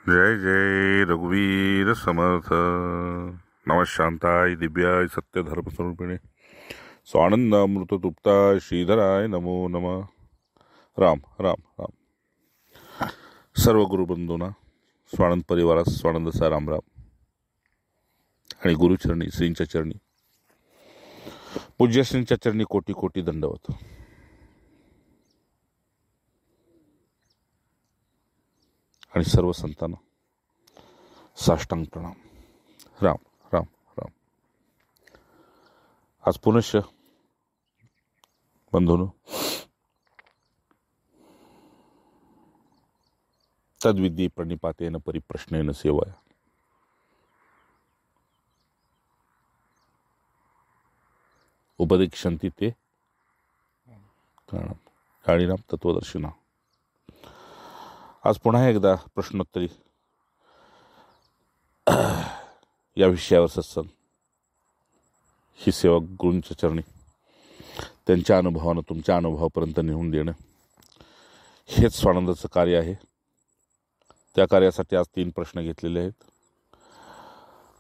जय जय रघुवीर समर्थ. नमः शांताय दिव्याय सत्यधर्मस्वरूपिणे स्वानंदामृततुप्ताय श्रीधराय नमो नमः. राम राम राम. सर्व गुरुबंधूंना, स्वानंद परिवारास स्वानंदचा रामराम. आणि गुरुचरणी, श्रींच्या चरणी, पूज्य श्रींच्या चरणी कोटी कोटी दंडवत. आणि सर्व संतांना साष्टांग प्रणाम. राम राम राम. आज पुनश्च बंधूंनो, तद्विद्ये प्रणिपातेन परिप्रश्नेन सेवाया. उपदिक्षन्ति ते काळीनाम तत्वदर्शिना. आज पुन्हा एकदा प्रश्नोत्तरी या विषयावर सत्संग, ही सेवा गुरूंच्या चरणी त्यांच्या अनुभवानं तुमच्या अनुभवापर्यंत नेऊन देणं, हेच स्वानंदाचं कार्य आहे. त्या कार्यासाठी आज 3 प्रश्न घेतलेले आहेत.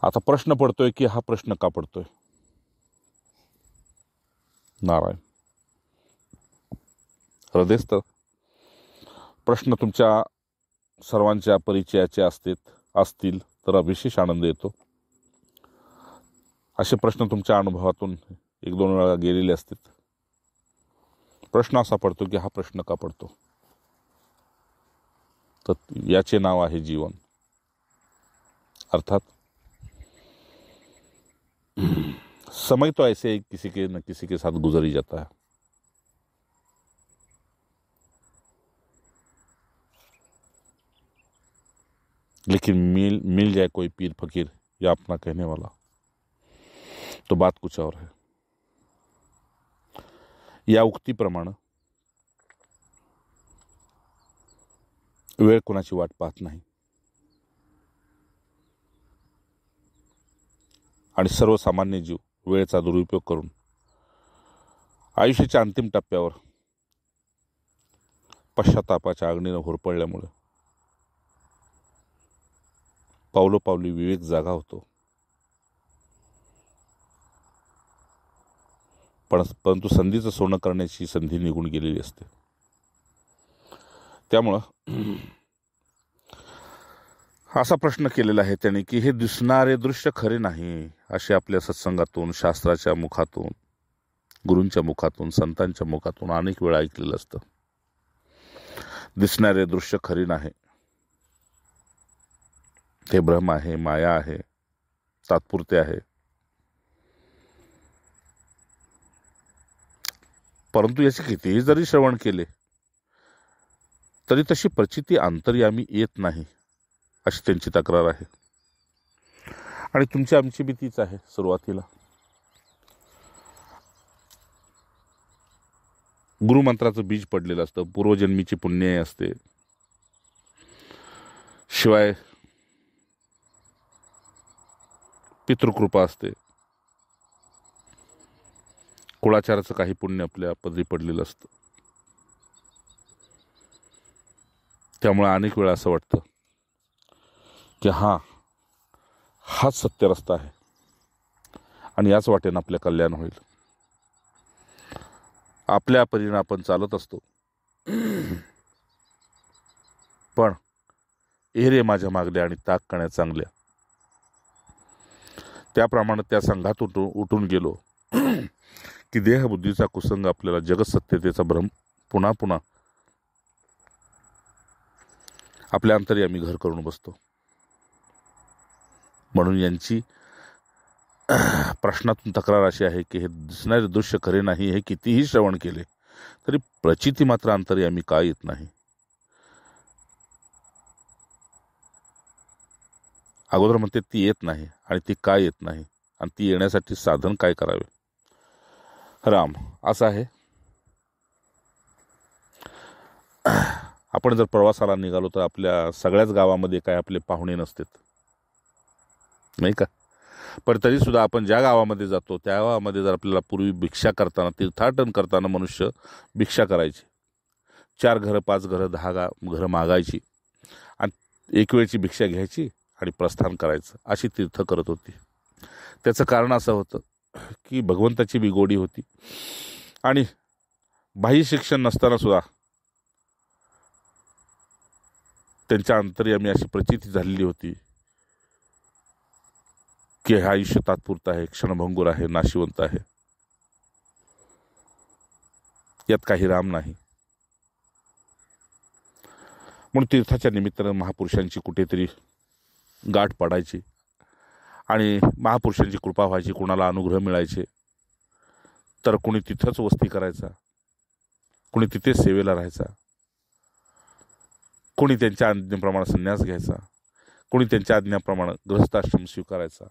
आता प्रश्न पडतोय की हा प्रश्न का पडतोय? नारायण हृदयस्थ प्रश्न तुमच्या सर्वांच्या परिचयाचे असतील तर विशेष आनंद येतो. असे प्रश्न तुमच्या अनुभवातून 1-2 वेळा गेलेले असतील. प्रश्न असा पडतो की हा प्रश्न का पडतो? तर याचे नाव आहे जीवन. अर्थात समय तो ऐसे किसी के न किसी के साथ गुजर ही जाता है. लेकिन मिल जाए कोई पीर फकीर या अपना कहने वाला, तो बात कुछ और है. या उक्तीप्रमाणे वेळ कोणाची वाट पाहत नाही आणि सर्वसामान्य जीव वेळेचा दुरुपयोग करून आयुष्याच्या अंतिम टप्प्यावर पश्चातापाच्या अग्नीनं होरपळल्यामुळे पावलोपावली विवेक जागा होतो. परंतु संधीचं सोनं करण्याची संधी निघून गेलेली असते. त्यामुळं असा प्रश्न केलेला आहे त्याने की हे दिसणारे दृश्य खरे नाही, असे आपल्या सत्संगातून, शास्त्राच्या मुखातून, गुरूंच्या मुखातून, संतांच्या मुखातून अनेक वेळा ऐकलेलं असतं. दिसणारे दृश्य खरे नाही, ते भ्रम आहे, माया आहे, तात्पुरते आहे. परंतु याचे कितीही जरी श्रवण केले तरी तशी प्रचिती अंतर्यामी येत नाही, अशी त्यांची तक्रार आहे. आणि तुमची आमची बी तीच आहे. सुरुवातीला गुरुमंत्राचं बीज पडलेलं असतं, पूर्वजन्मीची पुण्य असते, शिवाय पितृकृपा असते, कुळाचाराचं काही पुण्य आपल्या पदरी पडलेलं असतं. त्यामुळे अनेक वेळा असं वाटतं की हाच सत्य रस्ता आहे आणि याच वाटेनं आपल्या कल्याण होईल. आपल्या परीने आपण चालत असतो, पण एरे माझ्या मागल्या आणि ताक कण्या चांगल्या, त्याप्रमाणे त्या संघात उठून गेलो की देहबुद्धीचा कुसंग आपल्याला जगत सत्यतेचा भ्रम पुन्हा पुन्हा आपल्या अंतर्यामी घर करून बसतो. म्हणून यांची प्रश्नातून तक्रार अशी आहे की हे दिसणारे दृश्य खरे नाही, हे कितीही श्रवण केले तरी प्रचिती मात्र अंतर्यामी का येत नाही. अगोदर म्हणते ती येत नाही आणि ती का येत नाही आणि ती येण्यासाठी साधन काय करावे. राम असं आहे. आपण जर प्रवासाला निघालो तर आपल्या सगळ्याच गावामध्ये काय आपले पाहुणे नसतात, नाही का? पण तरी सुद्धा आपण ज्या गावामध्ये जातो त्या गावामध्ये जर आपल्याला पूर्वी भिक्षा करताना, तीर्थाटन करताना मनुष्य भिक्षा करायचे, 4 घरं 5 घरं 10 घरं मागायची आणि एक वेळची भिक्षा घ्यायची आणि प्रस्थान करायचं, अशी तीर्थ करत होती. त्याचं कारण असं होतं की भगवंताची बी गोडी होती आणि बाह्य शिक्षण नसताना सुद्धा त्यांच्या अंतर्यामी अशी प्रचिती झालेली होती की हे आयुष्य तात्पुरतं आहे, क्षणभंगूर आहे, नाशिवंत आहे, यात काही राम नाही. म्हणून तीर्थाच्या निमित्तानं महापुरुषांची कुठेतरी गाठ पडायची आणि महापुरुषांची कृपा व्हायची, कुणाला अनुग्रह मिळायचे तर कुणी तिथंच वस्ती करायचा, कुणी तिथेच सेवेला राहायचा, कुणी त्यांच्या आज्ञेप्रमाणे संन्यास घ्यायचा, कुणी त्यांच्या आज्ञेप्रमाणे गृहस्थाश्रम स्वीकारायचा.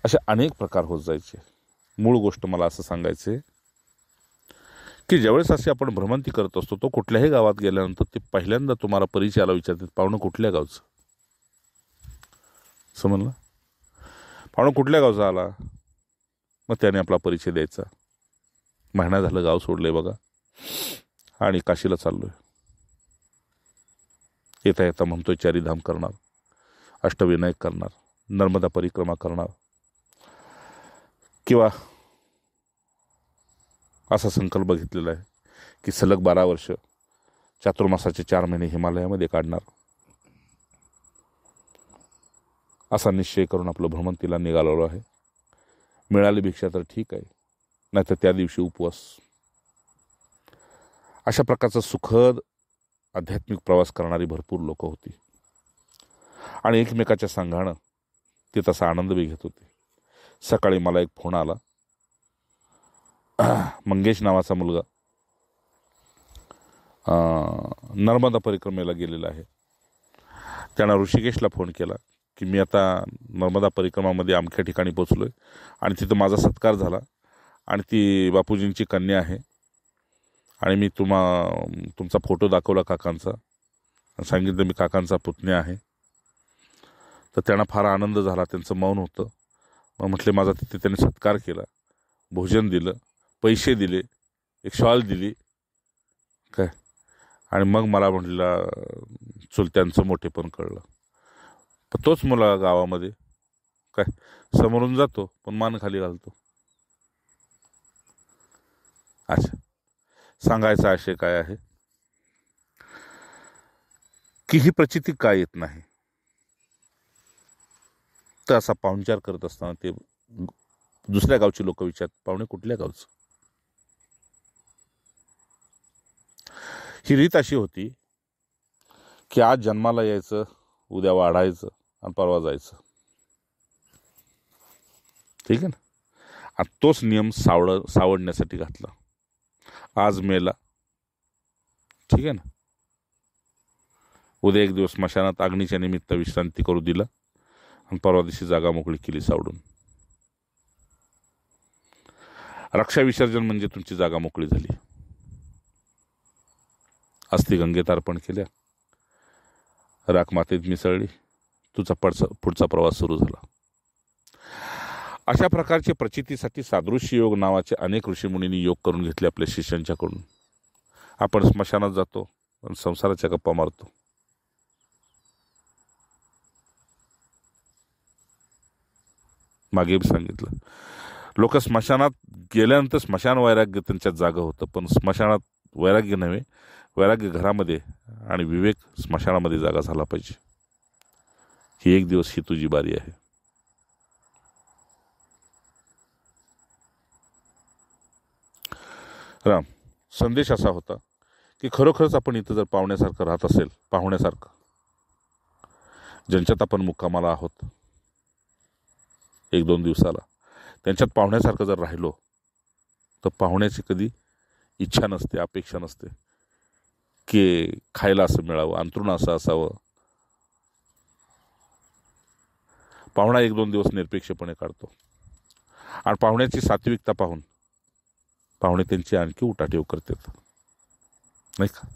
असे अनेक प्रकार होत जायचे. मूळ गोष्ट मला असं सांगायचे की ज्यावेळेस अशी आपण भ्रमंती करत असतो, तो कुठल्याही गावात गेल्यानंतर ते पहिल्यांदा तुम्हाला परिचयाला विचारतात, पाहुणं कुठल्या गावचं? समजलं? पाहुणं कुठल्या गावचा आला? मग त्याने आपला परिचय द्यायचा. महिना झालं गाव सोडलंय बघा आणि काशीला चाललोय. येता येता म्हणतोय चारीधाम करणार, अष्टविनायक करणार, नर्मदा परिक्रमा करणार, किंवा असा संकल्प घेतलेला आहे की सलग 12 वर्ष चातुर्मासाचे 4 महिने हिमालयामध्ये काढणार. असा निश्चय करून आपलं भ्रमंतीला निघालेलो आहे. मिळाली भिक्षा तर ठीक आहे, नाहीतर त्या दिवशी उपवास. अशा प्रकारचा सुखद आध्यात्मिक प्रवास करणारी भरपूर लोक होती आणि एकमेकाच्या संघानं ते तसा आनंद बी घेत होते. सकाळी मला एक फोन आला. मंगेश नावाचा मुलगा नर्मदा परिक्रमेला गेलेला आहे. त्यानं ऋषिकेशला फोन केला की मी आता नर्मदा परिक्रमामध्ये अमख्या ठिकाणी पोचलो आहे आणि तिथं माझा सत्कार झाला आणि ती बापूजींची कन्या आहे आणि मी तुमचा फोटो दाखवला काकांचा, सांगितलं मी काकांचा पुतण्या आहे. तर त्यांना फार आनंद झाला, त्यांचं मौन होतं. मग म्हटले माझा तिथे त्यांनी सत्कार केला, भोजन दिलं, पैसे दिले, एक शॉल दिली काय, आणि मग मला म्हटला चुलत्यांचं मोठेपण कळलं. पण तोच मुलगा गावामध्ये काय समोरून जातो पण मान खाली घालतो. अच्छा, सांगायचा आशय काय आहे की ही प्रचिती काय येत नाही. तर असा पाहुणचार करत असताना ते दुसऱ्या गावची लोक विचारतात, पाहुणे कुठल्या गावचं? ही रीत अशी होती की आज जन्माला यायचं, उद्या वाढायचं आणि परवा जायचं. ठीक आहे ना? आणि तोच नियम सावडण्यासाठी घातला. आज मेला, ठीक आहे ना, उद्या एक दिवस स्मशानात अग्नीच्या निमित्त विश्रांती करू दिला आणि परवा दिवशी जागा मोकळी केली सावडून. रक्षा विसर्जन म्हणजे तुमची जागा मोकळी झाली. अस्थि गंगेत अर्पण केल्या, राख मातीत मिसळली, तुझा पुढचा प्रवास सुरू झाला. अशा प्रकारचे प्रचितीसाठी सादृश्य योग नावाचे अनेक ऋषीमुनींनी योग करून घेतले आपल्या शिष्यांच्याकडून. आपण स्मशानात जातो आणि संसाराच्या गप्पा मारतो. मागे सांगितलं, लोक स्मशानात गेल्यानंतर स्मशान वैराग्य त्यांच्यात जागा होतं, पण स्मशानात वैराग्य नव्हे, वैराग्य घरामध्ये आणि विवेक स्मशानामध्ये जागा झाला पाहिजे. ही एक दिवस ही तुझी बारी आहे. राम संदेश असा होता की खरोखरच आपण इथं जर पाहुण्यासारखं राहत असेल, पाहुण्यासारखं ज्यांच्यात आपण मुक्कामाला आहोत 1-2 दिवसाला, त्यांच्यात पाहुण्यासारखं जर राहिलो तर पाहुण्याची कधी इच्छा नसते, अपेक्षा नसते की खायला असं मिळावं, अंथरुण असं असावं. पाहुणा 1-2 दिवस निरपेक्षपणे काढतो आणि पाहुण्याची सात्विकता पाहून पाहुणे त्यांची आणखी उठाठेव करतात, नाही का?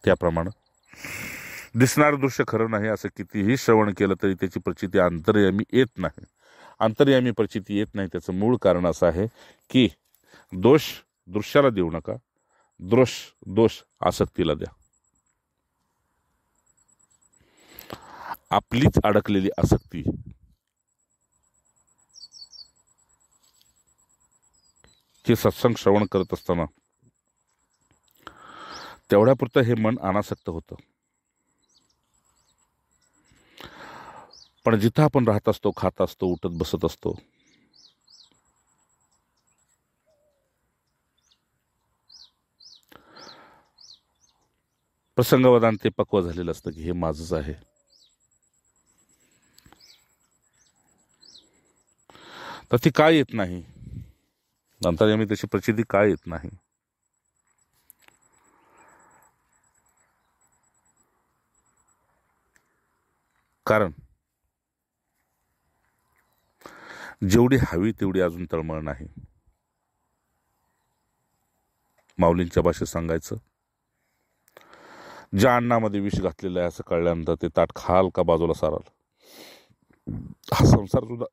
त्याप्रमाणे दिसणारं दृश्य खरं नाही असं कितीही श्रवण केलं तरी त्याची प्रचिती अंतर्यामी येत नाही. अंतर्यामी प्रचिती येत नाही त्याचं मूळ कारण असं आहे की दोष दृश्याला देऊ नका, दोष आसक्तीला द्या. आपलीच अडकलेली आसक्ती ते सत्संग श्रवण करत असताना तेवढ्यापुरतं हे मन अनासक्त होतं. पण जिथं आपण राहत असतो, खात असतो, उठत बसत असतो, प्रसंगवदान ते पक्व झालेलं असतं की हे माझंच आहे. तर ती काय येत नाही, नंतर आम्ही तशी प्रचिती काय येत नाही? कारण जेवढी हवी तेवढी अजून तळमळ नाही. माऊलींच्या भाषेत सांगायचं, ज्या अन्नामध्ये विष घातलेलं आहे असं कळल्यानंतर ते ताट खाल का बाजूला साराल. हा संसार सुद्धा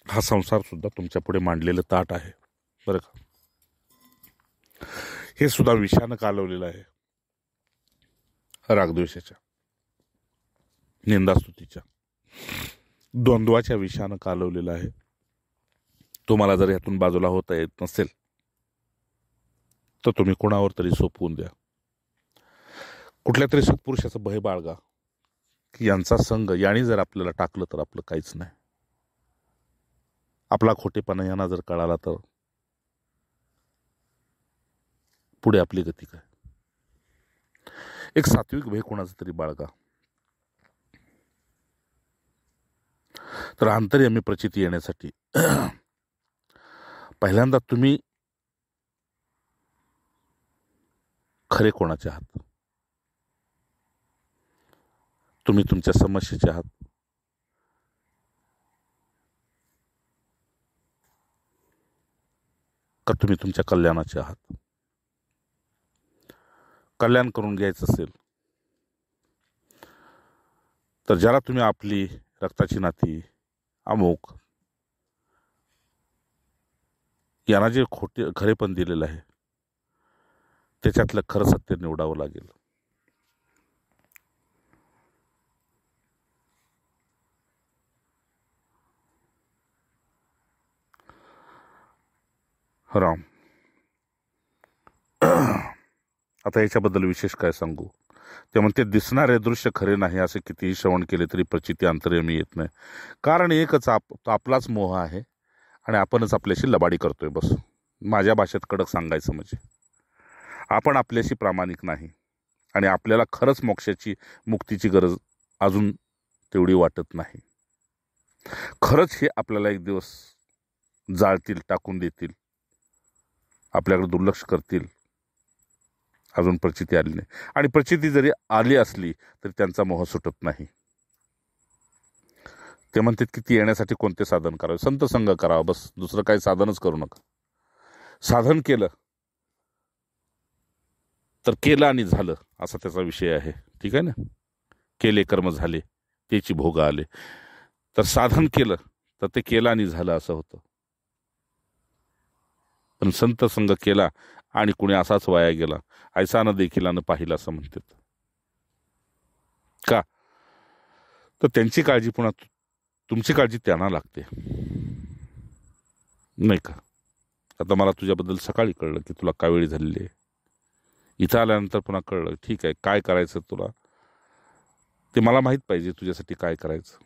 हा संसार सुद्धा तुमच्या पुढे मांडलेलं ताट आहे बरं का. हे सुद्धा विषानं कालवलेलं आहे, रागद्वेषाच्या, निंदास्तुतीच्या, द्वंद्वाच्या विषानं कालवलेलं आहे. तुम्हाला जर यातून बाजूला होता येत नसेल तर तुम्ही कोणावर तरी सोपवून द्या. कुठल्या तरी सत्पुरुषाचं भय बाळगा की यांचा संग याने जर आपल्याला टाकलं तर आपलं काहीच नाही. आपला खोटेपणा यांना जर कळाला तर पुढे आपली गती काय. एक सात्विक भय कोणाचं तरी बाळगा. तर अंतर्यामी प्रचिती येण्यासाठी पहिल्यांदा तुम्ही खरे कोणाचे आहात? तुम्ही तुमच्या समस्येचे आहात का तुम्ही तुमच्या कल्याणाचे आहात? कल्याण करून घ्यायचं असेल तर ज्याला तुम्ही आपली रक्ताची नाती अमुक यांना जे खरेपण दिलेलं आहे त्याच्यातलं खरं सत्य निवडावं लागेल. राम, आता याच्याबद्दल विशेष काय सांगू. ते म्हणते दिसणारे दृश्य खरे नाही असे कितीही श्रवण केले तरी प्रचिती अंतर्यामी येत नाही. कारण एकच तो आपलाच मोह आहे आणि आपणच आपल्याशी लबाडी करतोय बस. माझ्या भाषेत कडक सांगायचं म्हणजे आपण आपल्याशी प्रामाणिक नाही आणि आपल्याला खरंच मोक्षाची मुक्तीची गरज अजून तेवढी वाटत नाही. खरंच हे आपल्याला एक दिवस जाळतील, टाकून देतील, आपल्याकडे दुर्लक्ष करतील, अजून प्रचिती आली नाही. आणि प्रचिती जरी आली असली तरी त्यांचा मोह सुटत नाही. ते म्हणतात की ती येण्यासाठी कोणते साधन करावे? संत संग करावा बस, दुसरं काही साधनच करू नका. साधन केलं तर केलं आणि झालं असा त्याचा विषय आहे. ठीक आहे ना. केले कर्म झाले त्याची भोग आले. तर साधन केलं तर ते केलं आणि झालं असं होतं. पण संत संग केला आणि कुणी असाच वाया गेला, ऐसा न देखिला न पाहिला असं म्हणतात. का? तर त्यांची काळजी पुन्हा तुमची काळजी त्यांना लागते नाही का. आता मला तुझ्याबद्दल सकाळी कळलं की तुला काय वेळी झालेली आहे. इथं आल्यानंतर पुन्हा कळलं ठीक आहे काय करायचं तुला ते मला माहीत पाहिजे, तुझ्यासाठी काय करायचं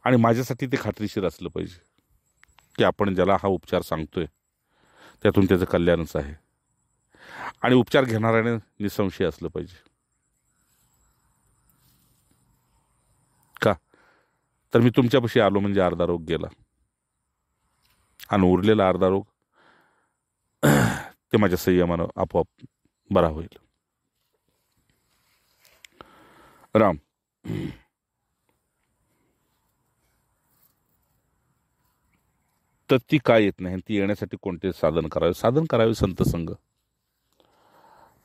आणि माझ्यासाठी ते खात्रीशीर असलं पाहिजे की आपण ज्याला हा उपचार सांगतोय त्यातून त्याचं कल्याणच आहे आणि उपचार घेणाऱ्याने निसंशय असलं पाहिजे. का? तर मी तुमच्यापाशी आलो म्हणजे अर्धा रोग गेला आणि उरलेला अर्धा रोग ते माझ्या संयमानं आपोआप बरा होईल. राम, तर ती काय येत नाही, ती येण्यासाठी कोणते साधन करावे? साधन करावे संत संग.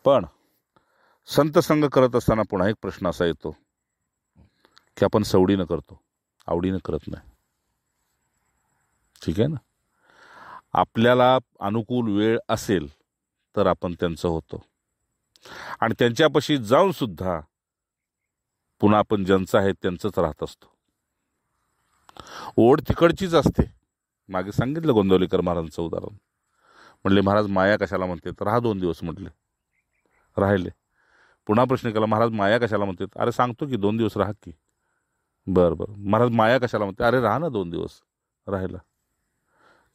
पण संत संग करत असताना पुन्हा एक प्रश्न असा येतो की आपण सवडीनं करतो, आवडीनं करत नाही. ठीक आहे ना. आपल्याला अनुकूल वेळ असेल तर आपण त्यांचं होतो, आणि त्यांच्यापाशी जाऊन सुद्धा पुन्हा आपण ज्यांचं आहे त्यांचंच राहत असतो. ओढ तिकडचीच असते. मागे सांगितलं गोंदवलेकर महाराजांचं उदाहरण. म्हणले महाराज माया कशाला म्हणते, तर राहा 2 दिवस म्हटले, राहिले. पुन्हा प्रश्न केला, महाराज माया कशाला म्हणते, अरे सांगतो की 2 दिवस राहा की. बरं बरं. महाराज माया कशाला म्हणते, अरे राहा ना 2 दिवस. राहिला.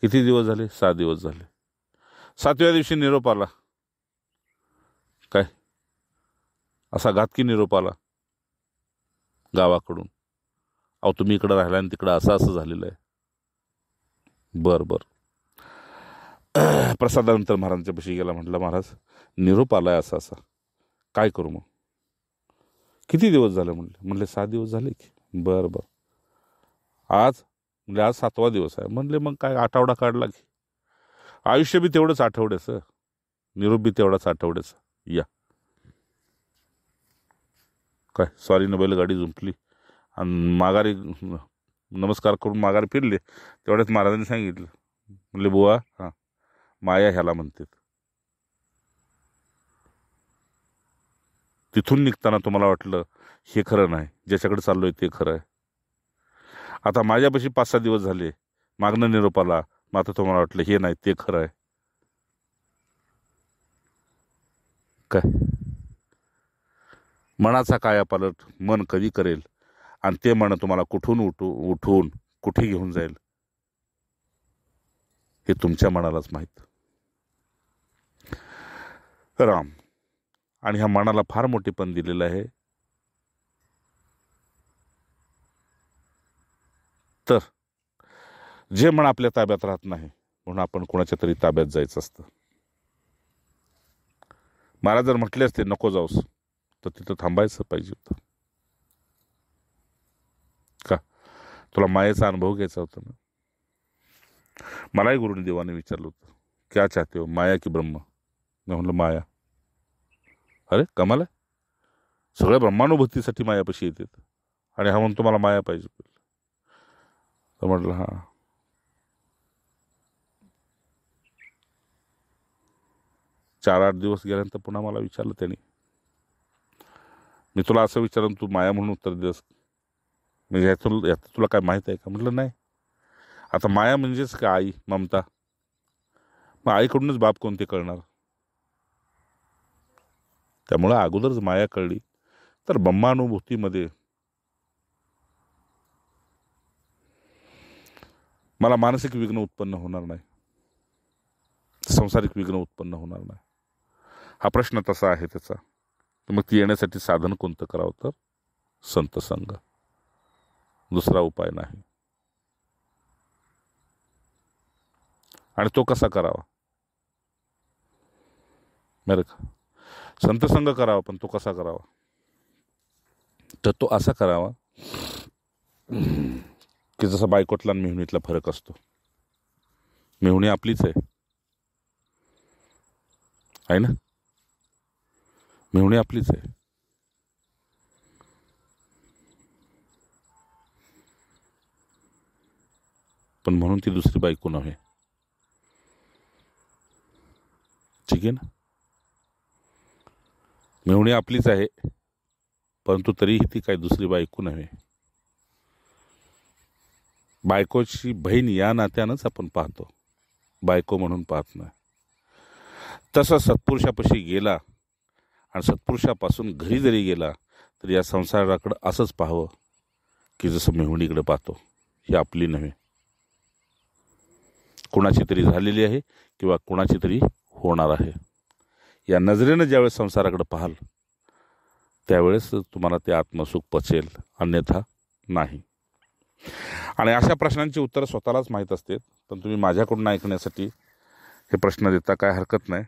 किती दिवस झाले, 6 दिवस झाले. 7व्या दिवशी निरोप आला. काय असा घातकी निरोप आला गावाकडून, अहो तुम्ही इकडं राहिला आणि तिकडं असं असं झालेलं आहे. बरं बरं. प्रसादानंतर महाराजांच्या पाशी गेला. म्हटलं महाराज निरोप आलाय असा असा, काय करू मग. किती दिवस झाले म्हणले 6 दिवस झाले की. बरं बरं. आज म्हणजे आज 7वा दिवस आहे. म्हणले मग काय आठवडा काढला की. आयुष्य बी तेवढंच आठवड्याचं, निरोप बी तेवढाच आठवड्याचं. या काय सॉरीनं बैलगाडी जुंपली आणि माघारी नमस्कार करून माघारी फिरले. तेवढ्याच महाराजांनी सांगितलं, म्हणले बुवा हां माया ह्याला म्हणतात. तिथून निघताना तुम्हाला वाटलं हे खरं नाही, ज्याच्याकडे चाललोय ते खरं आहे. आता माझ्यापाशी 5-6 दिवस झाले, मागणं निरोप आला, मात्र तुम्हाला वाटलं हे नाही ते खरं आहे. काय मनाचा कायापालट मन कधी करेल आणि ते मन तुम्हाला कुठून उठवून कुठे घेऊन जाईल हे तुमच्या मनालाच माहीत. राम आणि ह्या मनाला फार मोठेपण दिलेलं आहे. तर जे मन आपल्या ताब्यात राहत नाही म्हणून आपण कोणाच्या तरी ताब्यात जायचं असतं. महाराज जर म्हटले असते नको जाऊस, तर तिथं थांबायचं पाहिजे होतं. का तुला मायेचा अनुभव घ्यायचा होता ना. मलाही गुरुनी देवाने विचारलं होतं, क्या चाहते हो माया की ब्रह्म. मी म्हणलं माया. अरे कमाल आहे, सगळ्या ब्रह्मानुभूतीसाठी मायापाशी येतात आणि हा म्हणतो मला माया पाहिजे. तर म्हटलं हां. चार 8 दिवस गेल्यानंतर पुन्हा मला विचारलं त्यांनी, मी तुला असं विचारलं तू माया म्हणून उत्तर दिलंस, म्हणजे यात तुला काय माहीत आहे का. म्हटलं नाही. आता माया म्हणजेच काय, आई ममता. मग आईकडूनच बाप कोणते कळणार. त्यामुळं अगोदरच माया कळली तर ब्रह्मानुभूतीमध्ये मला मानसिक विघ्न उत्पन्न होणार नाही, सांसारिक विघ्न उत्पन्न होणार नाही. हा प्रश्न तसा आहे त्याचा. तर मग ती येण्यासाठी साधन कोणतं करावं, तर संत संग, दुसरा उपाय नाही. आणि तो कसा करावा बरं का. संत संग करावा, पण तो कसा करावा, तर तो असा करावा की जसा बायकोतला आणि मेहुणीतला फरक असतो. मेहुणी आपलीच आहे ना, मेहुणी आपलीच आहे. पण म्हणून ती दुसरी बायको नव्हे. ठीक आहे ना. मेहुणी आपलीच आहे, परंतु तरीही ती काही दुसरी बायको नव्हे. बायकोची बहीण या नात्यानंच आपण पाहतो, बायको म्हणून पाहत नाही. तसं सत्पुरुषापाशी गेला आणि सत्पुरुषापासून घरी जरी गेला तर या संसाराकडं असंच पाहावं की जसं मेहुणीकडे पाहतो, ही आपली नव्हे, कुणाची तरी झालेली आहे किंवा कुणाची तरी होणार आहे. या नजरेनं ज्यावेळेस संसाराकडे पाहाल त्यावेळेस तुम्हाला ते आत्मसुख पचेल, अन्यथा नाही. आणि अशा प्रश्नांची उत्तरं स्वतःलाच माहीत असते, पण तुम्ही माझ्याकडून ऐकण्यासाठी हे प्रश्न देता, काय हरकत नाही.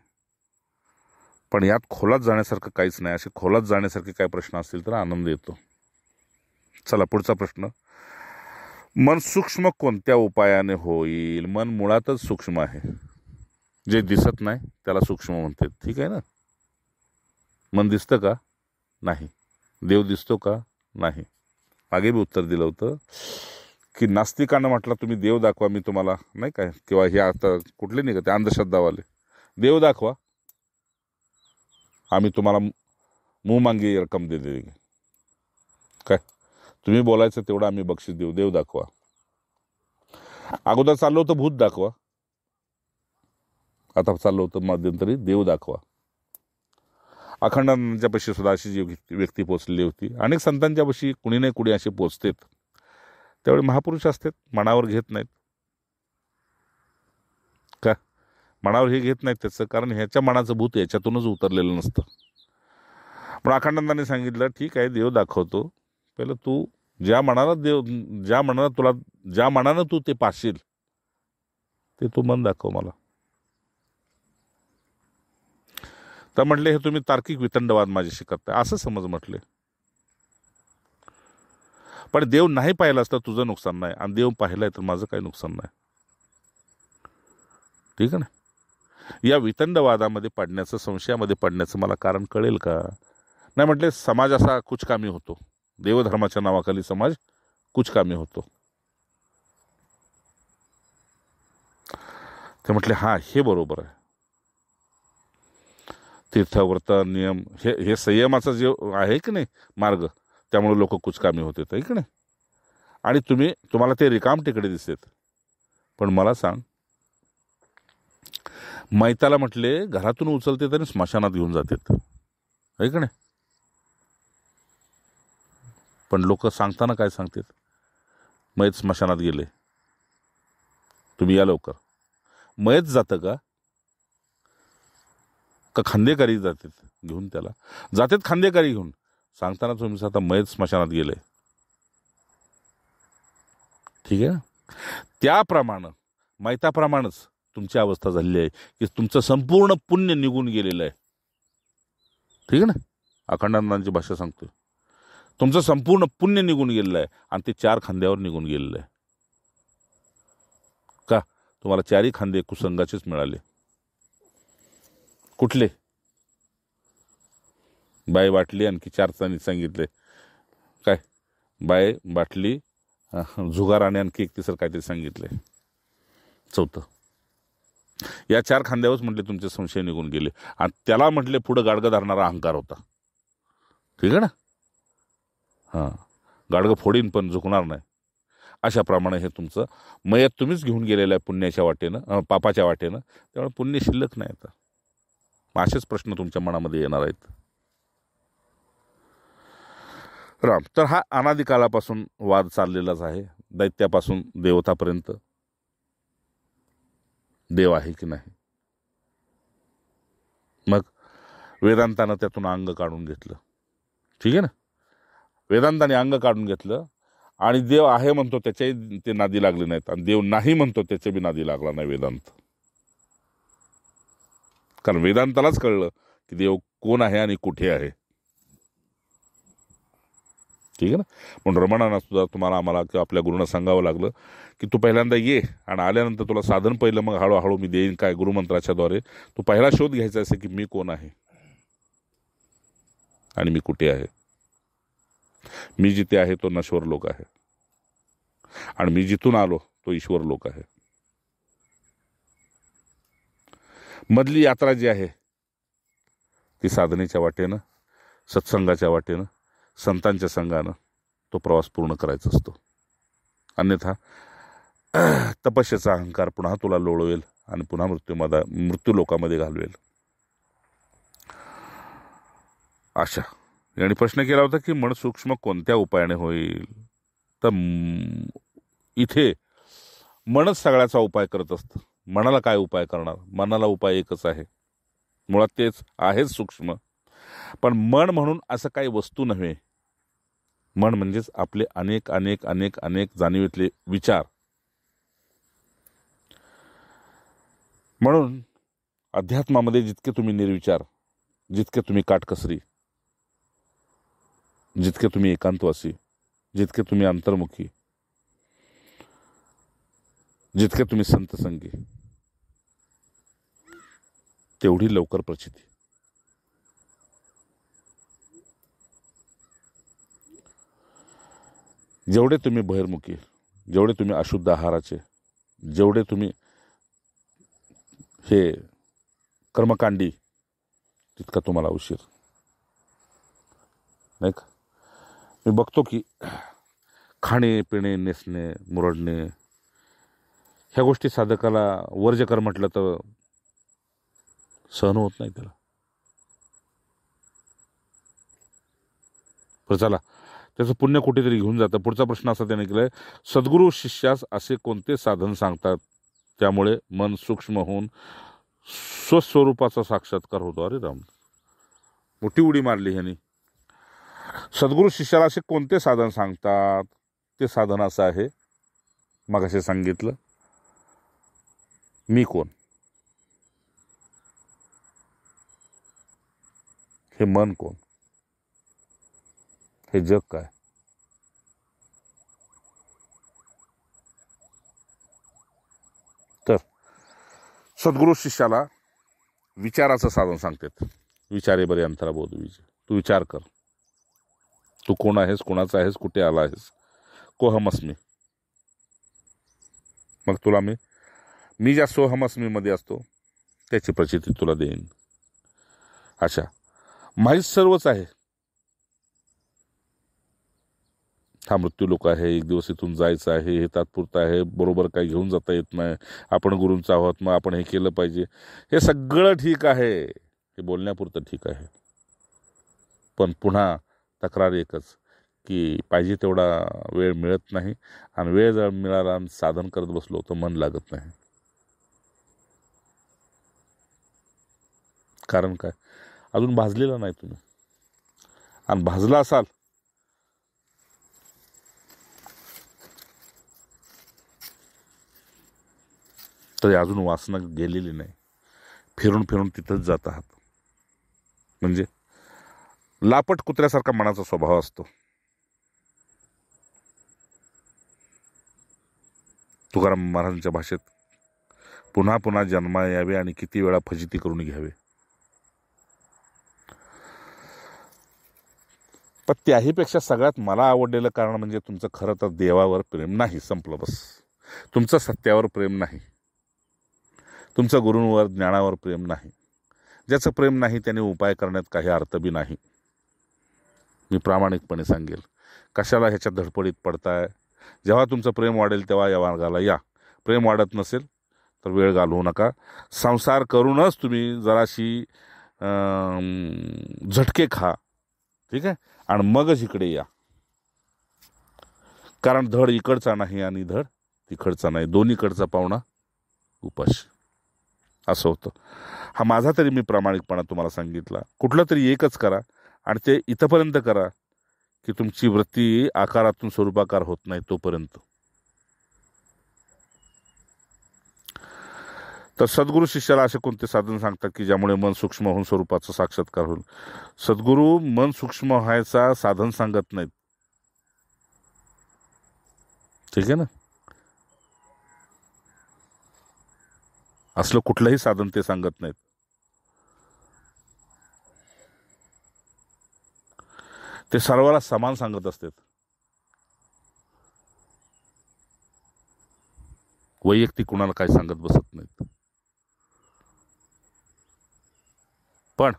पण यात खोलात जाण्यासारखं काहीच नाही. असे खोलात जाण्यासारखे काय प्रश्न असतील तर आनंद येतो. चला पुढचा प्रश्न. मन सूक्ष्म कोणत्या उपायाने होईल. मन मुळातच सूक्ष्म आहे, जे दिसत नाही त्याला सूक्ष्म म्हणतात. ठीक आहे ना. मन दिसतं का, नाही. देव दिसतो का, नाही. मागे मी उत्तर दिलं होतं की नास्तिकांना म्हटलं तुम्ही देव दाखवा, मी तुम्हाला नाही काय, किंवा हे आता कुठले नाही का ते अंधश्रद्धावाले, देव दाखवा आम्ही तुम्हाला मुंहमांगी रक्कम दे देऊ, काय तुम्ही बोलायचं तेवढं आम्ही बक्षीस देऊ, देव दाखवा. अगोदर चाललं होतं भूत दाखवा, आता चाललं होतं मध्यंतरी देव दाखवा. अखंडानंदांच्या पाशी सुद्धा अशी जी व्यक्ती पोचलेली होती. अनेक संतांच्या पाशी कुणी नाही कुणी असे पोचतेत, त्यावेळी महापुरुष असतात, मनावर घेत नाहीत. का मनावर हे घेत नाहीत त्याचं कारण ह्याच्या मनाचं भूत याच्यातूनच उतरलेलं नसतं. पण अखंडानंदांनी सांगितलं ठीक आहे देव दाखवतो, पहिलं तू ज्या मनानं तू ते पाशील ते तू मन दाखव मला. तर म्हटले हे तुम्ही तार्किक वितंडवाद माझ्याशी करताय असं समज म्हटले. पण देव नाही पाहिला असता तुझं नुकसान नाही, आणि देव पाहिलाय तर माझं काही नुकसान नाही. ठीक आहे ना. या वितंडवादामध्ये पडण्याचं, संशयामध्ये पडण्याचं मला कारण कळेल का? नाही म्हटले समाज असा कुचकामी होतो, देवधर्माच्या नावाखाली समाज कुचकामी होतो. ते म्हटले हा हे बरोबर आहे. तीर्थव्रत नियम हे संयमाचा जे आहे की नाही मार्ग, त्यामुळे लोक कुचकामी होते आहे की नाही. आणि तुम्हाला ते रिकाम टेकडे दिसतात. पण मला सांग, मैताला म्हटले घरातून उचलते आणि स्मशानात घेऊन जातात आहे की नाही. पण लोक सांगताना काय सांगतात, मैत स्मशानात गेले, तुम्ही या लवकर. मैत जातं का खांदेकारी जातात घेऊन, त्याला जातात खांदेकारी घेऊन, सांगताना तुम्ही आता मैत स्मशानात गेले. ठीक आहे ना. त्याप्रमाणे मैताप्रमाणेच तुमची अवस्था झालेली आहे की तुमचं संपूर्ण पुण्य निघून गेलेलं आहे. ठीक आहे ना. अखंडानंदांची भाषा सांगतोय, तुमचं संपूर्ण पुण्य निघून गेलेलं आहे आणि ते 4 खांद्यावर निघून गेलेलं आहे. का तुम्हाला 4ही खांदे कुसंगाचेच मिळाले. कुठले? बाय बाटली आणखी 4 जणी सांगितले काय, बाय बाटली, जुगार आणि आणखी 1 तिसरं काहीतरी सांगितले, 4थं. या 4 खांद्यावरच म्हटले तुमचे संशय निघून गेले. आणि त्याला म्हटले पुढं गाडगं धरणारा अहंकार होता. ठीक आहे ना. हां, गाडगं फोडीन पण झुकणार नाही. अशाप्रमाणे हे तुमचं मयत तुम्हीच घेऊन गेलेलं आहे पुण्याच्या वाटेनं, पापाच्या वाटेनं. त्यामुळे पुण्य शिल्लक नाही आता. असेच प्रश्न तुमच्या मनामध्ये येणार आहेत. राम, तर हा अनादिकालापासून वाद चाललेलाच आहे. दैत्यापासून देवतापर्यंत देव आहे की नाही. मग वेदांतानं त्यातून अंग काढून घेतलं. ठीक आहे ना. वेदांताने अंग काढून घेतलं आणि देव आहे म्हणतो त्याच्याही ते नादी लागले नाहीत, आणि देव नाही म्हणतो त्याच्या बी नादी लागला नाही वेदांत. कारण वेदांतालाच कळलं की देव कोण आहे आणि कुठे आहे. ठीक आहे ना. पण रमणांना सुद्धा तुम्हाला आम्हाला किंवा आपल्या गुरुनं सांगावं लागलं की तू पहिल्यांदा ये, आणि आल्यानंतर तुला साधन पहिलं, मग हळूहळू मी देईन काय गुरुमंत्राच्या द्वारे. तू पहिला शोध घ्यायचा असे की मी कोण आहे आणि मी कुठे आहे. मी जिथे आहे तो नश्वर लोक आहे, आणि मी जिथून आलो तो ईश्वर लोक आहे. मधली यात्रा जी आहे ती साधनेच्या वाटेनं, सत्संगाच्या वाटेनं, संतांच्या संघानं तो प्रवास पूर्ण करायचा असतो. अन्यथा तपस्येचा अहंकार पुन्हा तुला लोळवेल आणि पुन्हा मृत्यू लोकामध्ये घालवेल. अशा यांनी प्रश्न केला होता की मन सूक्ष्म कोणत्या उपायाने होईल. तर इथे मनच सगळ्याचा उपाय करत असतं. मनाला काय उपाय करणार, मनाला उपाय एकच आहे, मुळात तेच आहेच सूक्ष्म. पण मन म्हणून असं काही वस्तू नव्हे. मन म्हणजेच आपले अनेक अनेक अनेक अनेक जाणीवेतले विचार. म्हणून अध्यात्मामध्ये जितके तुम्ही निर्विचार, जितके तुम्ही काटकसरी, जितके तुम्ही एकांतवासी, जितके तुम्ही अंतर्मुखी, जितके तुम्ही संतसंगी, तेवढी लवकर प्रचिती. जेवढे तुम्ही बहिर्मुखी, जेवढे तुम्ही अशुद्ध आहाराचे, जेवढे तुम्ही हे कर्मकांडी, तितका तुम्हाला उशीर. नाही का? मी बघतो की खाणे पिणे नेसणे मुरडणे ह्या गोष्टी साधकाला वर्ज्य कर म्हटलं तर सहन होत नाही त्याला. तर चला, त्याचं पुण्य कुठेतरी घेऊन जातं. पुढचा प्रश्न असा त्याने केलाय, सद्गुरू शिष्यास असे कोणते साधन सांगतात त्यामुळे मन सूक्ष्म होऊन स्वस्वरूपाचा साक्षात्कार होतो? अरे राम, मोठी उडी मारली ह्यानी. सद्गुरू शिष्याला असे कोणते साधन सांगतात? ते साधन असं आहे, मगाशी सांगितलं, मी कोण, हे मन कोण, हे जग काय. तर सद्गुरू शिष्याला विचाराचं साधन सांगतात. विचारे बरे अंतराबोध विजय. तू विचार कर, तू कोण आहेस, कोणाचा आहेस, कुठे आला आहेस. कोहमस्मी. मग तुला मी ज्या सोहमस्मीमध्ये असतो त्याची प्रचिती तुला देईन. अच्छा, माहीत सर्वच आहे. हा मृत्यूलोक आहे, एक दिवस इथून जायचं आहे, हे तात्पुरतं आहे, बरोबर काही घेऊन जाता येत नाही, आपण गुरूंचा आहोत, मग आपण हे केलं पाहिजे, हे सगळं ठीक आहे, हे बोलण्यापुरतं ठीक आहे. पण पुन्हा तक्रार एकच की पाहिजे तेवढा वेळ मिळत नाही, आणि वेळ जर मिळाला आणि साधन करत बसलो तर मन लागत नाही. कारण काय, अजून भाजलेला नाही तुम्ही. आणि भाजला असाल तरी अजून वासना गेलेली नाही. फिरून फिरून तिथंच जात आहात. म्हणजे लापट कुत्र्यासारखा मनाचा स्वभाव असतो. तुकाराम महाराजांच्या भाषेत, पुन्हा पुन्हा जन्मा यावे आणि किती वेळा फजिती करून घ्यावे. पण त्याहीपेक्षा सगळ्यात मला आवडलेलं कारण म्हणजे तुमचं खरं तर देवावर प्रेम नाही. संपलं बस. तुमचं सत्यावर प्रेम नाही, तुमचं गुरूंवर ज्ञानावर प्रेम नाही. ज्याचं प्रेम नाही त्याने उपाय करण्यात काही अर्थ बी नाही. मी प्रामाणिकपणे सांगेल, कशाला ह्याच्या धडपडीत पडताय? जेव्हा तुमचं प्रेम वाढेल तेव्हा या मार्गाला या. प्रेम वाढत नसेल तर वेळ घालवू नका. संसार करूनच तुम्ही जराशी झटके खा, ठीक आहे, आणि मगच इकडे या. कारण धड इकडचा नाही आणि धड तिकडचा नाही, दोन्हीकडचा पाहुणा उपाशी, असं होतं. हा माझा तरी मी प्रामाणिकपणा तुम्हाला सांगितला. कुठलं तरी एकच करा, आणि ते इथंपर्यंत करा की तुमची वृत्ती आकारातून स्वरूपाकार होत नाही तोपर्यंत. तर सद्गुरू शिष्याला असे कोणते साधन सांगतात की ज्यामुळे मन सूक्ष्म होऊन स्वरूपाचा साक्षात्कार होईल? सद्गुरू मन सूक्ष्म व्हायचा साधन सांगत नाहीत, ठीक आहे ना. असलं कुठलंही साधन ते सांगत नाहीत. ते सर्वाला समान सांगत असतात. वैयक्तिक कुणाला काय सांगत बसत नाहीत. पण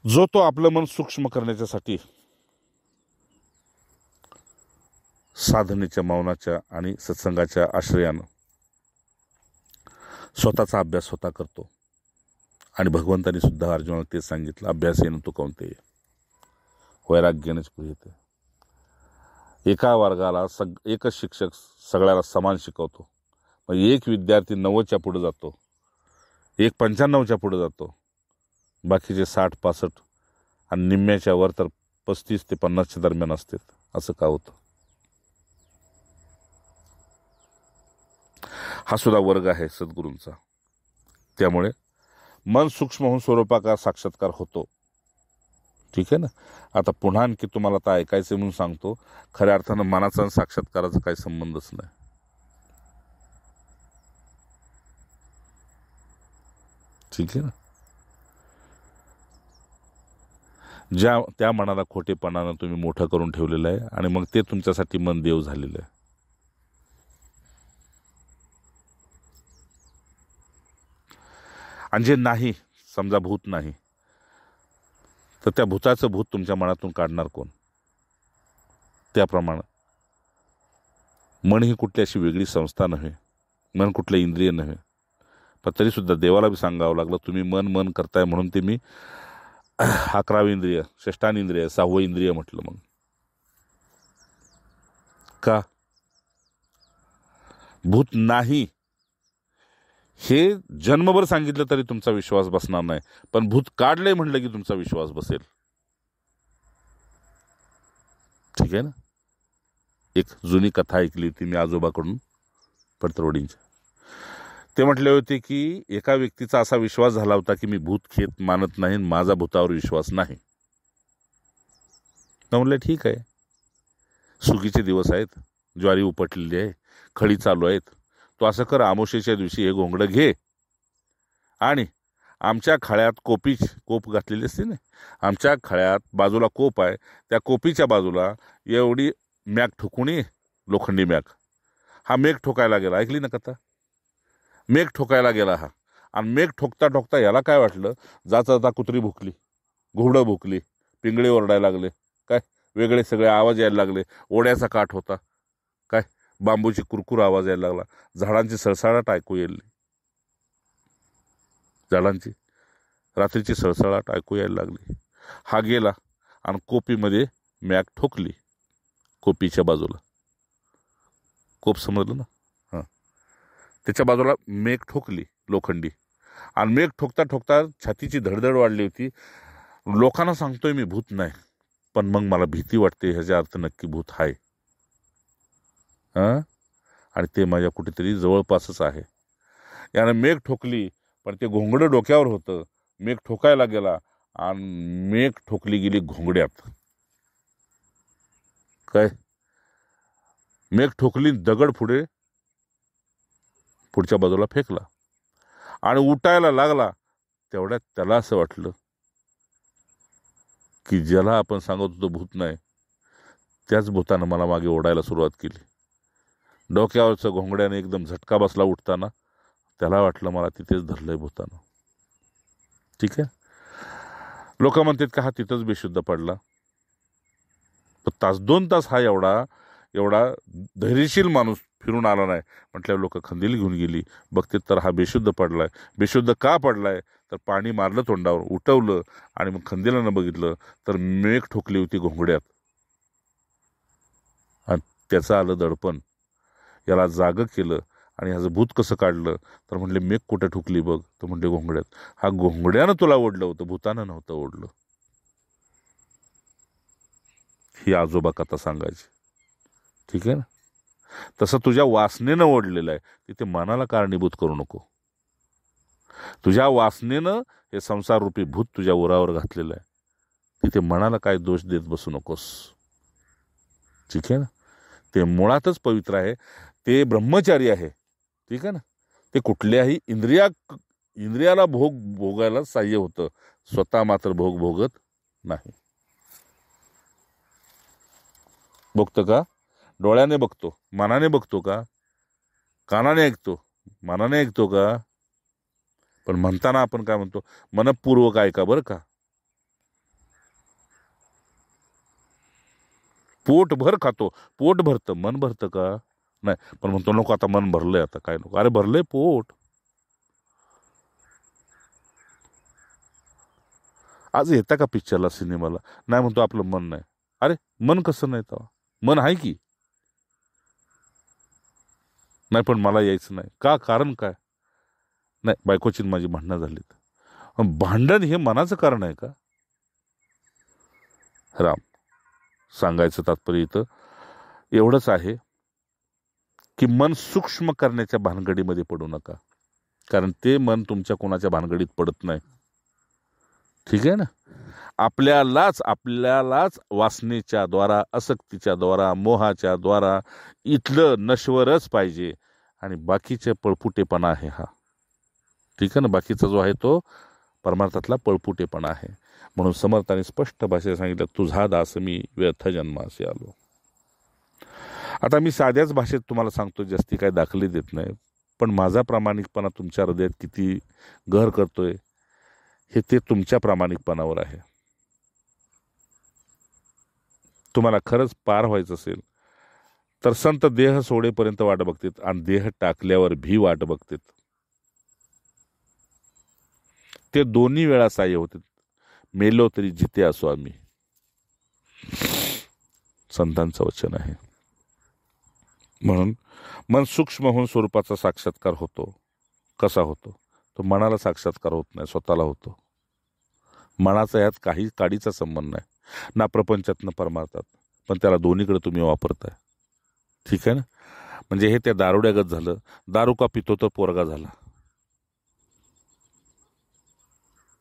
जो तो आपलं मन सूक्ष्म करण्याच्यासाठी साधनेच्या, मौनाच्या आणि सत्संगाच्या आश्रयानं स्वतःचा अभ्यास स्वतः करतो. आणि भगवंतांनी सुद्धा अर्जुनाला तेच सांगितलं, अभ्यास येणं तो कोणते वैराग्यानेच येते. एका वर्गाला एकच शिक्षक सगळ्याला समान शिकवतो. मग एक विद्यार्थी 90च्या पुढे जातो, एक 95च्या पुढे जातो, बाकीचे 60-65 आणि निम्म्याच्या वर तर 35 ते 50च्या दरम्यान असतात. असं का होतं? हा सुद्धा वर्ग आहे सद्गुरूंचा. त्यामुळे मन सूक्ष्म होऊन स्वरूपाकार साक्षात्कार होतो, ठीक आहे ना. आता पुन्हा आणखी तुम्हाला आता ऐकायचं म्हणून सांगतो, खऱ्या अर्थानं मनाचा आणि साक्षात्काराचा काही संबंधच नाही. ठीक आहे ना. त्या मनाला खोटेपणानं तुम्ही मोठं करून ठेवलेलं आहे आणि मग ते तुमच्यासाठी मन देव झालेलं आहे. आणि जे नाही, समजा भूत नाही, तर त्या भूताचं भूत तुमच्या मनातून काढणार कोण? त्याप्रमाणे मन ही कुठली अशी वेगळी संस्था नव्हे, मन कुठलं इंद्रिय नव्हे. पण तरीसुद्धा देवाला बी सांगावं लागलं, तुम्ही मन मन करताय म्हणून ते मी 11वं इंद्रिय, षष्ठान इंद्रिय, 6वं इंद्रिय म्हटलं. मग का? भूत नाही हे जन्मभर सांगितलं तरी तुमचा विश्वास बसणार नाही, पण भूत काढलंय म्हणलं की तुमचा विश्वास बसेल. ठीक आहे ना? एक जुनी कथा ऐकली होती मी आजोबाकडून, पडतरवडींच्या. ते म्हटले होते की एका व्यक्तीचा असा विश्वास झाला होता की मी भूत खेत मानत नाही, माझा भूतावर विश्वास नाही. म्हणलं ठीक आहे, सुगीचे दिवस आहेत, ज्वारी उपटलेली आहे, खळी चालू आहेत, तो असं कर, अमावस्येच्या दिवशी हे घोंगडं घे आणि आमच्या खळ्यात कोप घातलेली असते ना, आमच्या खळ्यात बाजूला कोप आहे, त्या कोपीच्या बाजूला एवढी मॅग ठोकून ये, लोखंडी मॅग. हा मेघ ठोकायला गेला, ऐकली ना कथा? मेघ ठोकायला गेला हा, आणि मेघ ठोकता ठोकता याला काय वाटलं, जाता जाता कुत्री भुकली, घोडं भुकली, पिंगळे ओरडायला लागले, काय वेगळे सगळे आवाज यायला लागले, ओढ्याचा काठ होता, काय बांबूची कुरकुर आवाज यायला लागला, झाडांची सळसळाट ऐकू येईल, झाडांची रात्रीची सळसळाट ऐकू यायला लागली. हा गेला आणि कोपीमध्ये मॅग ठोकली, कोपीच्या बाजूला, कोप समजलं ना, हां, त्याच्या बाजूला मेघ ठोकली लोखंडी, आणि मेघ ठोकता ठोकता छातीची धडधड वाढली होती. लोकांना सांगतोय मी भूत नाही, पण मग मला भीती वाटते, ह्याचा अर्थ नक्की भूत आहे. हां, आणि ते माझ्या कुठेतरी जवळपासच आहे. यानं मेघ ठोकली, पण ते घोंगडं डोक्यावर होतं, मेघ ठोकायला गेला आणि मेघ ठोकली गेली घोंगड्यात. काय मेघ ठोकली, दगड पुढच्या बाजूला फेकला आणि उठायला लागला. तेवढ्यात त्याला असं वाटलं की ज्याला आपण सांगत होतो भूत नाही, त्याच भूतानं मला मागे ओढायला सुरुवात केली. डोक्यावरचं घोंगड्याने एकदम झटका बसला उठताना. त्याला वाटलं मला तिथेच धरलंय भूतानं. ठीक आहे, लोक म्हणतात का हा तिथंच बेशुद्ध पडला. तास 2 तास हा एवढा धैर्यशील माणूस फिरून आला नाही. म्हटल्यावर लोक खंदील घेऊन गेली, बघते तर हा बेशुद्ध पडलाय. बेशुद्ध का पडलाय तर पाणी मारलं तोंडावर, उठवलं आणि मग खंदीलानं बघितलं तर मेघ ठोकली होती घोंगड्यात. आणि त्याचं आलं दडपण, याला जागं केलं आणि ह्याचं भूत कसं काढलं तर म्हटले मेघ कुठे ठोकली बघ, तर म्हटले घोंगड्यात. हा घोंगड्यानं तुला ओढलं होतं, भूतानं नव्हतं ओढलं. ही आजोबा कथा सांगायची. ठीक आहे ना? तसं तुझ्या वासनेनं ओढलेलं आहे, तिथे मनाला कारणीभूत करू नको. तुझ्या वासनेनं हे संसार रूपी भूत तुझ्या उरावर घातलेलं आहे, तिथे मनाला काय दोष देत बसू नकोस. ठीक आहे ना? ते मुळातच पवित्र आहे, ते ब्रह्मचारी आहे. ठीक आहे ना? ते कुठल्याही इंद्रियाला भोगायला सहाय्य होतं, स्वतः मात्र भोगत नाही. बघतो का? डोळ्याने बघतो, मनाने बघतो का? कानाने ऐकतो, मनाने ऐकतो का? पण म्हणताना आपण काय म्हणतो, मनपूर्वक ऐका बरं का. पोटभर खातो, पोट भरतं, मन भरतं का? नाही. पण म्हणतो नको आता मन भरलंय, आता काय नको. अरे भरलंय पोट. आज येता का पिक्चरला, सिनेमाला? नाही म्हणतो आपलं मन नाही. अरे मन कसं नाही तर मन आहे की नाही, पण मला यायचं नाही का? कारण काय? नाही, बायकोची माझी भांडणं झालीत. भांडण हे मनाचं कारण आहे का? राम, सांगायचं तात्पर्य इथं एवढंच आहे की मन सूक्ष्म करण्याच्या भानगडीमध्ये पडू नका, कारण ते मन तुमच्या कोणाच्या भानगडीत पडत नाही. ठीक आहे ना? आपल्यालाच वासनेच्या द्वारा, आसक्तीच्या द्वारा, मोहाच्या द्वारा इथलं नश्वरच पाहिजे आणि बाकीचे पळपुटेपणा आहे हा. ठीक आहे ना? बाकीचा जो आहे तो परमार्थातला पळपुटेपणा आहे. म्हणून समर्थाने स्पष्ट भाषेत सांगितलं, तुझा दास मी व्यर्थ जन्मासी आलो. आता मी साध्याच भाषेत तुम्हाला सांगतो, जास्ती काय दाखले देत नाही, पण माझा प्रामाणिकपणा तुमच्या हृदयात किती घर करतोय हे ते तुमच्या प्रामाणिकपणावर आहे. तुम्हाला खरंच पार व्हायचं असेल तर संत देह सोडेपर्यंत वाट बघतात आणि देह टाकल्यावर भी वाट बघतात. ते दोन्ही वेळा सहाय्य होते. मेलो तरी जिथे असो आम्ही, संतांचं वचन आहे. म्हणून मन सूक्ष्म होऊन स्वरूपाचा साक्षात्कार होतो. कसा होतो? तो मनाला साक्षात्कार होत नाही, स्वतःला होतो. मनाचा यात काही काडीचा संबंध नाही, ना प्रपंचात ना परमार्थात, पण त्याला दोन्हीकडे तुम्ही वापरताय. ठीक आहे ना? म्हणजे हे त्या दारुड्यागत झालं. दारू का पितो तर पोरगा झाला,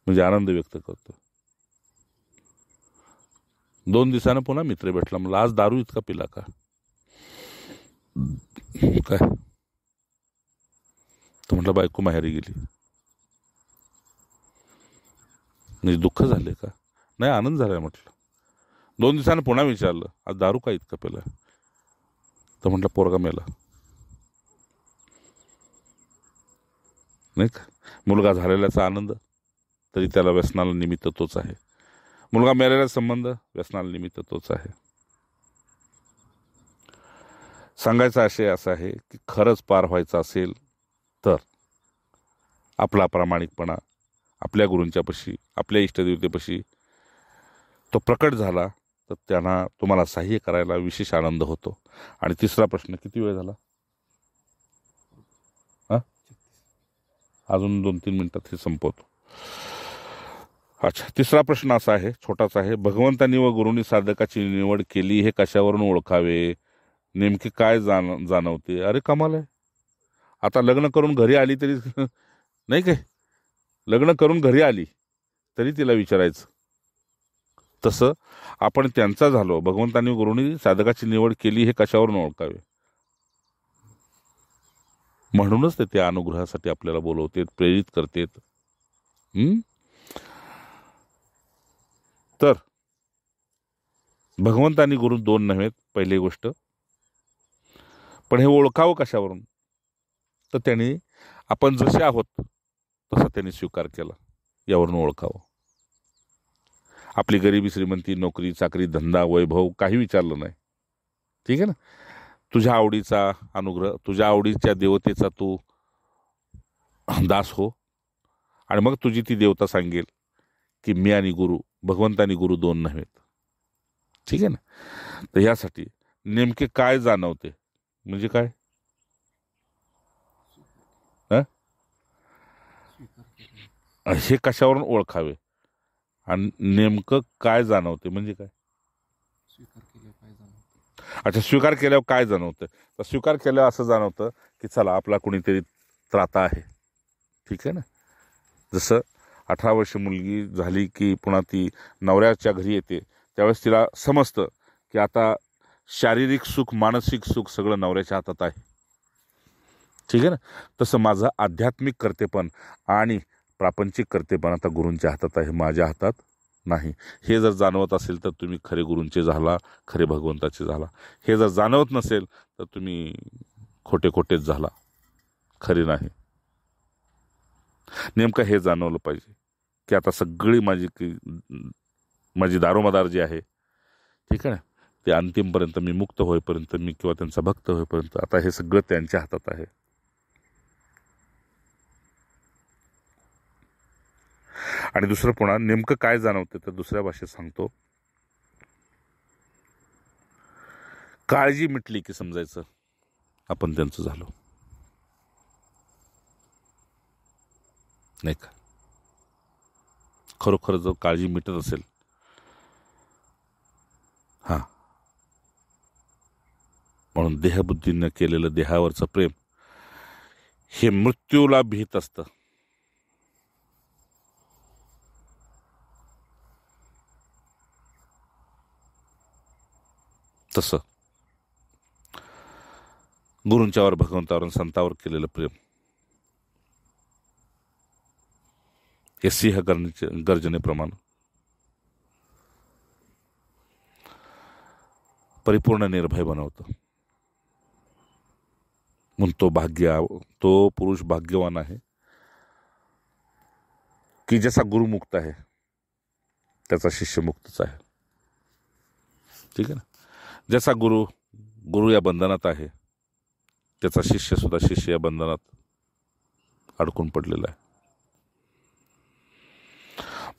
म्हणजे आनंद व्यक्त करतो. 2 दिवसानं पुन्हा मित्र भेटला, म्हणलं आज दारू इतका पिला का? काय तर म्हटलं बायको माहेरी गेली. म्हणजे दुःख झाले का? नाही, आनंद झालाय म्हटलं. 2 दिवसानं पुन्हा विचारलं, आज दारू का इतका पिला? तर म्हटलं पोरगा मेला. नाही का? मुलगा झालेल्याचा आनंद, तरी त्याला व्यसनाला निमित्त तोच आहे. मुलगा मेलेला संबंध, व्यसनाला निमित्त तोच आहे. सांगायचा आशय असा आहे की खरंच पार व्हायचं असेल तर आपला प्रामाणिकपणा आपल्या गुरूंच्यापाशी, आपल्या इष्टदेवतेपाशी तो प्रकट झाला तर त्यांना तुम्हाला सहाय्य करायला विशेष आनंद होतो. आणि तिसरा प्रश्न, किती वेळ झाला? अजून 2-3 मिनिटात हे संपवतो. अच्छा, तिसरा प्रश्न असा आहे, छोटाच आहे. भगवंतांनी व गुरूंनी साधकाची निवड केली हे कशावरून ओळखावे? नेमके काय जाणवते? अरे कमाल आहे. आता लग्न करून घरी आली तरी नाही काय, लग्न करून घरी आली तरी तिला विचारायचं. तसं आपण त्यांचा झालो. भगवंतांनी गुरूंनी साधकाची निवड केली हे कशावरून ओळखावे? म्हणूनच ते त्या अनुग्रहासाठी आपल्याला बोलवते, प्रेरित करतेत. तर भगवंतांनी गुरु 2 नव्हेत, पहिली गोष्ट. पण हे ओळखावं कशावरून? तर त्यांनी आपण जसे आहोत तसा त्यांनी स्वीकार केला, यावरून ओळखावं. आपली गरिबी, श्रीमंती, नोकरी, चाकरी, धंदा, वैभव काही विचारलं नाही. ठीक आहे ना? तुझ्या आवडीचा अनुग्रह, तुझ्या आवडीच्या देवतेचा तू दास हो, आणि मग तुझी ती देवता सांगेल की मी आणि गुरु, भगवंतानी गुरु 2 नव्हेत. ठीक आहे ना? तर यासाठी नेमके काय जाणवते म्हणजे काय? हे कशावरून ओळखावे आणि नेमकं काय जाणवते म्हणजे काय? अच्छा, स्वीकार केल्यावर काय जाणवतं? तर स्वीकार केल्यावर असं जाणवतं की चला आपला कुणीतरी त्राता आहे. ठीक आहे ना? जसं 18 वर्ष मुलगी झाली की पुन्हा ती नवऱ्याच्या घरी येते, त्यावेळेस तिला समजतं की आता शारीरिक सुख, मानसिक सुख सगळं नवऱ्याच्या हातात आहे. ठीक आहे ना? तसं माझं आध्यात्मिक कर्तेपण आणि प्रापंचिक कर्तेपण आता गुरूंच्या हातात आहे, माझ्या हातात नाही. हे जर जाणवत असेल तर तुम्ही खरे गुरूंचे झाला, खरे भगवंताचे झाला. हे जर जाणवत नसेल तर तुम्ही खोटेच झाला, खरे नाही. नेमकं हे जाणवलं पाहिजे की आता सगळी माझी दारोमदार जी आहे, ठीक आहे ना, ते अंतिमपर्यंत मी मुक्त होईपर्यंत, मी किंवा त्यांचा भक्त होईपर्यंत आता हे सगळं त्यांच्या हातात आहे. आणि दुसरं पुन्हा नेमकं काय जाणवते तर दुसऱ्या भाषेत सांगतो. काळजी मिटली की समजायचं आपण त्यांचं झालो, नाही का? खरोखर जर काळजी मिटत असेल, म्हणून देहबुद्धीनं केलेलं देहावरचं प्रेम हे मृत्यूला भीत असतं. तसं गुरूंच्यावर, भगवंतावर, संतावर केलेलं प्रेम हे सिंह गर्जनेप्रमाणे परिपूर्ण निर्भय बनवतं. म्हणून तो पुरुष भाग्यवान आहे की जसा गुरु मुक्त आहे त्याचा शिष्य मुक्तच आहे. ठीक आहे ना. जसा गुरु या बंधनात आहे त्याचा शिष्य या बंधनात अडकून पडलेला आहे.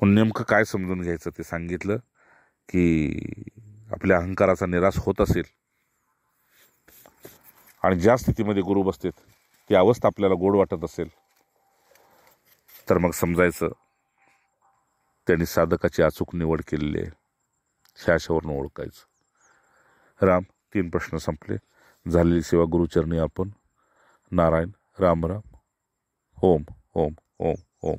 पण नेमकं काय समजून घ्यायचं ते सांगितलं की आपल्या अहंकाराचा निराश होत असेल आणि ज्या स्थितीमध्ये गुरु बसतेत ती अवस्था आपल्याला गोड वाटत असेल तर मग समजायचं त्यांनी साधकाची अचूक निवड केलेली आहे. ह्याच्यावरून ओळखायचं. राम 3 प्रश्न संपले. झालेली सेवा गुरुचरणी अर्पण. नारायण. राम राम. ओम ओम ओम ओम.